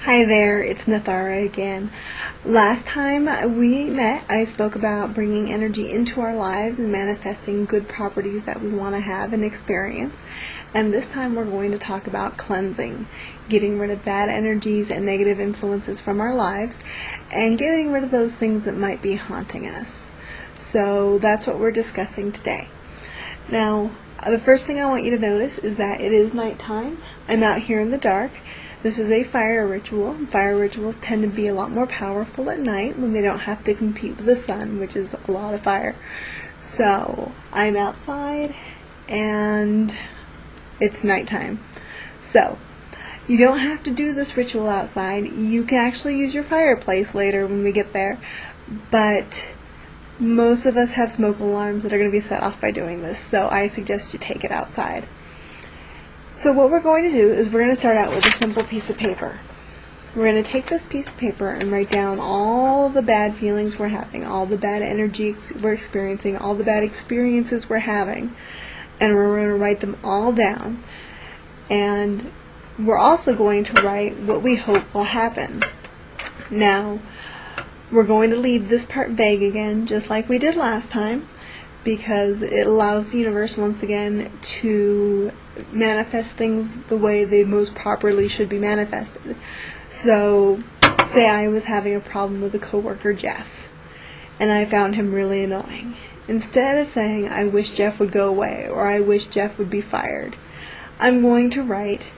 Hi there, it's Nathara again. Last time we met, I spoke about bringing energy into our lives and manifesting good properties that we want to have and experience. And this time we're going to talk about cleansing, getting rid of bad energies and negative influences from our lives, and getting rid of those things that might be haunting us. So that's what we're discussing today. Now, the first thing I want you to notice is that it is nighttime. I'm out here in the dark. This is a fire ritual. Fire rituals tend to be a lot more powerful at night when they don't have to compete with the sun, which is a lot of fire. So I'm outside and it's nighttime. So you don't have to do this ritual outside. You can actually use your fireplace later when we get there. But most of us have smoke alarms that are going to be set off by doing this, so I suggest you take it outside. So what we're going to do is we're going to start out with a simple piece of paper. We're going to take this piece of paper and write down all the bad feelings we're having, all the bad energy we're experiencing, all the bad experiences we're having, and we're going to write them all down. And we're also going to write what we hope will happen. Now, we're going to leave this part vague again, just like we did last time, because it allows the universe once again to manifest things the way they most properly should be manifested. So, say I was having a problem with a coworker, Jeff, and I found him really annoying. Instead of saying, I wish Jeff would go away, or I wish Jeff would be fired, I'm going to write,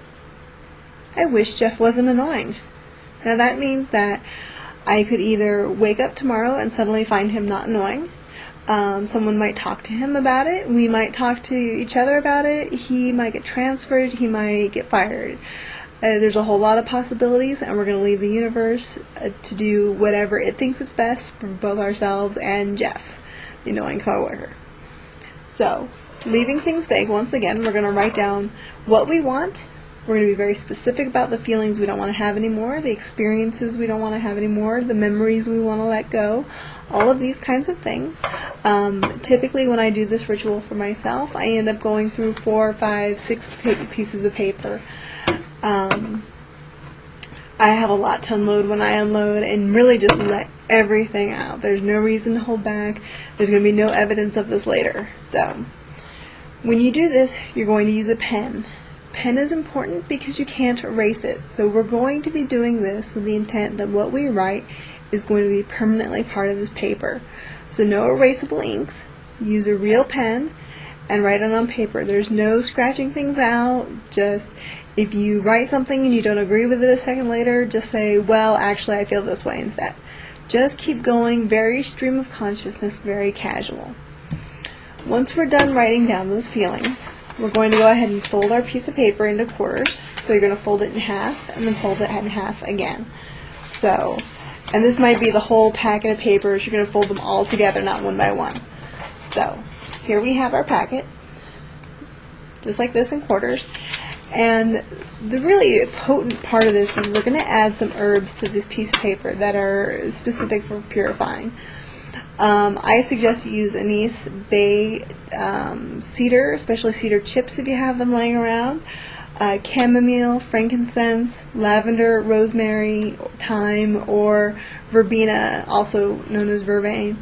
I wish Jeff wasn't annoying. Now that means that I could either wake up tomorrow and suddenly find him not annoying. Someone might talk to him about it. We might talk to each other about it. He might get transferred. He might get fired. There's a whole lot of possibilities, and we're going to leave the universe to do whatever it thinks is best for both ourselves and Jeff, the annoying coworker. So, leaving things vague once again, we're going to write down what we want. We're going to be very specific about the feelings we don't want to have anymore, the experiences we don't want to have anymore, the memories we want to let go, all of these kinds of things. Typically when I do this ritual for myself, I end up going through 4, 5, 6 pieces of paper. I have a lot to unload when I unload and really just let everything out. There's no reason to hold back. There's going to be no evidence of this later. So when you do this, you're going to use a pen. Pen is important because you can't erase it. So we're going to be doing this with the intent that what we write is going to be permanently part of this paper. So no erasable inks. Use a real pen and write it on paper. There's no scratching things out. Just if you write something and you don't agree with it a second later, just say, well, actually I feel this way instead. Just keep going, very stream of consciousness, very casual. Once we're done writing down those feelings, we're going to go ahead and fold our piece of paper into quarters. So you're going to fold it in half and then fold it in half again. So, and this might be the whole packet of papers. You're going to fold them all together, not one by one. So, here we have our packet, just like this in quarters. And the really potent part of this is we're going to add some herbs to this piece of paper that are specific for purifying. I suggest you use anise, bay, cedar, especially cedar chips if you have them laying around, chamomile, frankincense, lavender, rosemary, thyme, or verbena, also known as vervain.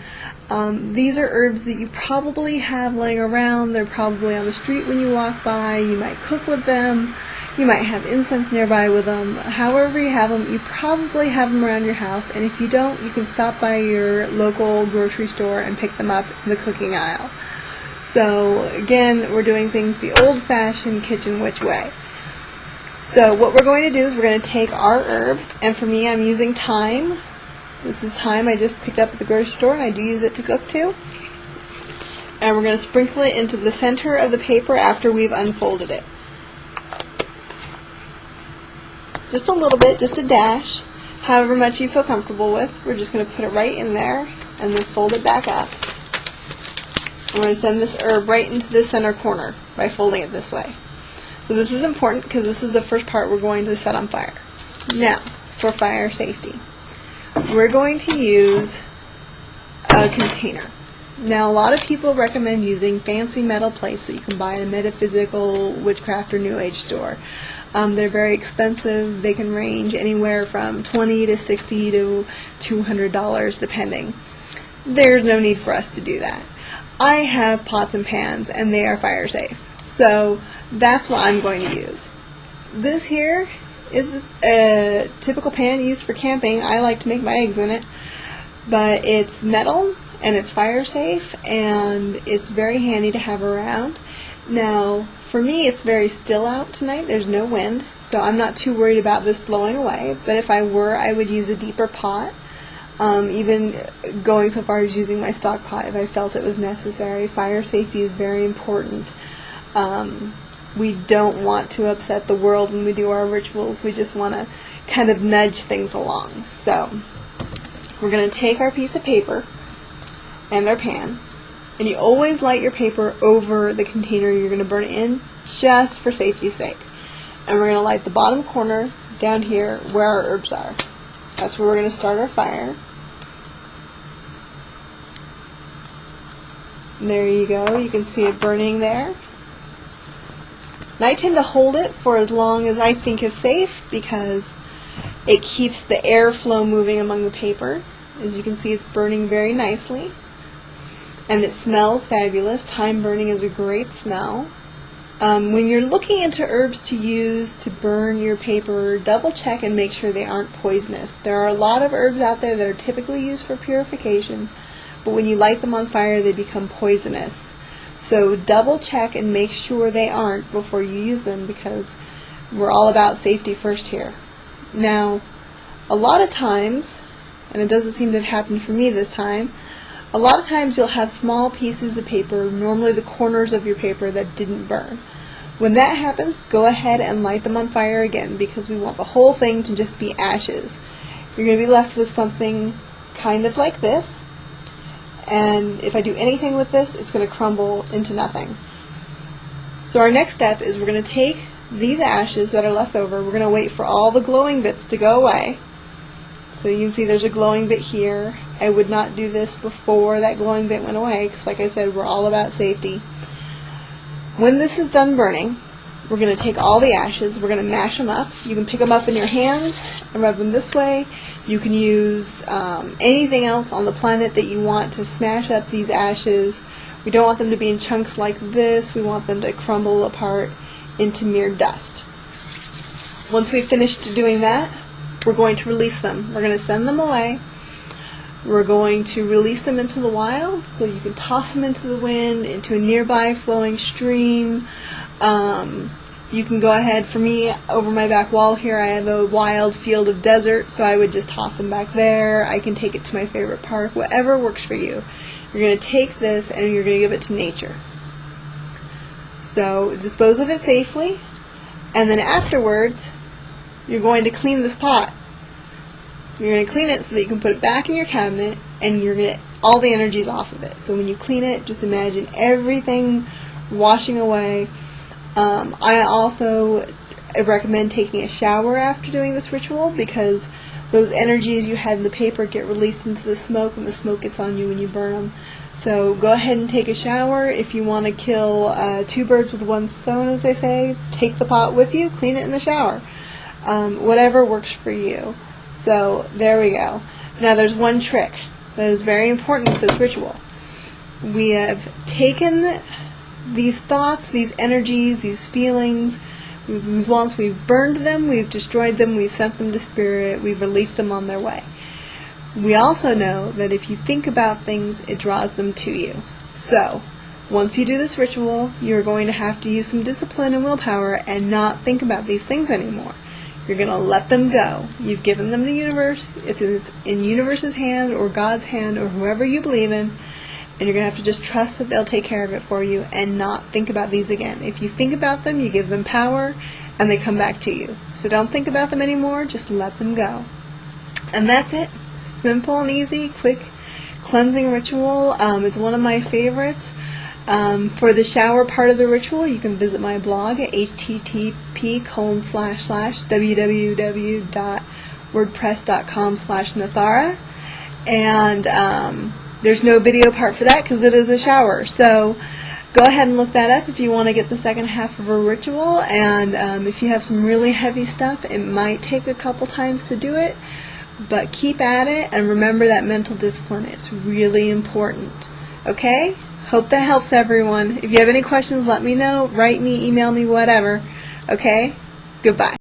These are herbs that you probably have laying around. They're probably on the street when you walk by. You might cook with them. You might have incense nearby with them. However you have them, you probably have them around your house, and if you don't, you can stop by your local grocery store and pick them up in the cooking aisle. So again, we're doing things the old-fashioned kitchen witch way. So what we're going to do is we're going to take our herb, and for me I'm using thyme. This is thyme I just picked up at the grocery store, and I do use it to cook too. And we're going to sprinkle it into the center of the paper after we've unfolded it. Just a little bit, just a dash, however much you feel comfortable with. We're just going to put it right in there and then fold it back up. I'm going to send this herb right into the center corner by folding it this way. So this is important because this is the first part we're going to set on fire. Now, for fire safety, we're going to use a container. Now, a lot of people recommend using fancy metal plates that you can buy in a metaphysical, witchcraft, or New Age store. They're very expensive. They can range anywhere from $20 to $60 to $200 depending. There's no need for us to do that. I have pots and pans and they are fire safe. So that's what I'm going to use. This here is a typical pan used for camping. I like to make my eggs in it. But it's metal and it's fire safe and it's very handy to have around. Now, for me, it's very still out tonight. There's no wind, so I'm not too worried about this blowing away. But if I were, I would use a deeper pot. Even going so far as using my stock pot if I felt it was necessary. Fire safety is very important. We don't want to upset the world when we do our rituals. We just want to kind of nudge things along. So we're going to take our piece of paper and our pan, and you always light your paper over the container you're going to burn it in, just for safety's sake. And we're going to light the bottom corner down here where our herbs are. That's where we're going to start our fire. And there you go. You can see it burning there. And I tend to hold it for as long as I think is safe because it keeps the airflow moving among the paper. As you can see, it's burning very nicely. And it smells fabulous. Thyme burning is a great smell. When you're looking into herbs to use to burn your paper, double check and make sure they aren't poisonous. There are a lot of herbs out there that are typically used for purification, but when you light them on fire, they become poisonous. So double check and make sure they aren't before you use them, because we're all about safety first here. Now, a lot of times, and it doesn't seem to have happened for me this time, a lot of times you'll have small pieces of paper, normally the corners of your paper, that didn't burn. When that happens, go ahead and light them on fire again, because we want the whole thing to just be ashes. You're going to be left with something kind of like this, and if I do anything with this, it's going to crumble into nothing. So our next step is we're going to take these ashes that are left over, we're going to wait for all the glowing bits to go away. So you can see there's a glowing bit here. I would not do this before that glowing bit went away, because like I said, we're all about safety. When this is done burning, we're going to take all the ashes, we're going to mash them up. You can pick them up in your hands and rub them this way. You can use anything else on the planet that you want to smash up these ashes. We don't want them to be in chunks like this. We want them to crumble apart into mere dust. Once we've finished doing that, we're going to release them. We're going to send them away. We're going to release them into the wild, so you can toss them into the wind, into a nearby flowing stream. You can go ahead, for me, over my back wall here, I have a wild field of desert, so I would just toss them back there. I can take it to my favorite park, whatever works for you. You're going to take this and you're going to give it to nature. So dispose of it safely, and then afterwards, you're going to clean this pot. You're going to clean it so that you can put it back in your cabinet, and you're going to get all the energies off of it. So when you clean it, just imagine everything washing away. I also recommend taking a shower after doing this ritual, because those energies you had in the paper get released into the smoke, and the smoke gets on you when you burn them. So go ahead and take a shower. If you want to kill two birds with one stone, as they say, take the pot with you, clean it in the shower. Whatever works for you. So there we go. Now there's one trick that is very important with this ritual. We have taken these thoughts, these energies, these feelings, once we've burned them, we've destroyed them, we've sent them to spirit, we've released them on their way. We also know that if you think about things, it draws them to you. So once you do this ritual, you're going to have to use some discipline and willpower and not think about these things anymore. You're going to let them go. You've given them to the universe. It's in universe's hand or God's hand or whoever you believe in. And you're going to have to just trust that they'll take care of it for you and not think about these again. If you think about them, you give them power and they come back to you. So don't think about them anymore. Just let them go. And that's it. Simple and easy, quick cleansing ritual. It's one of my favorites. For the shower part of the ritual, you can visit my blog at http://www.wordpress.com/Nathara, and there's no video part for that because it is a shower. So Go ahead and look that up if you want to get the second half of a ritual, and if you have some really heavy stuff, it might take a couple times to do it, but keep at it and remember that mental discipline. It's really important. Okay? Hope that helps everyone. If you have any questions, let me know. Write me, email me, whatever. Okay? Goodbye.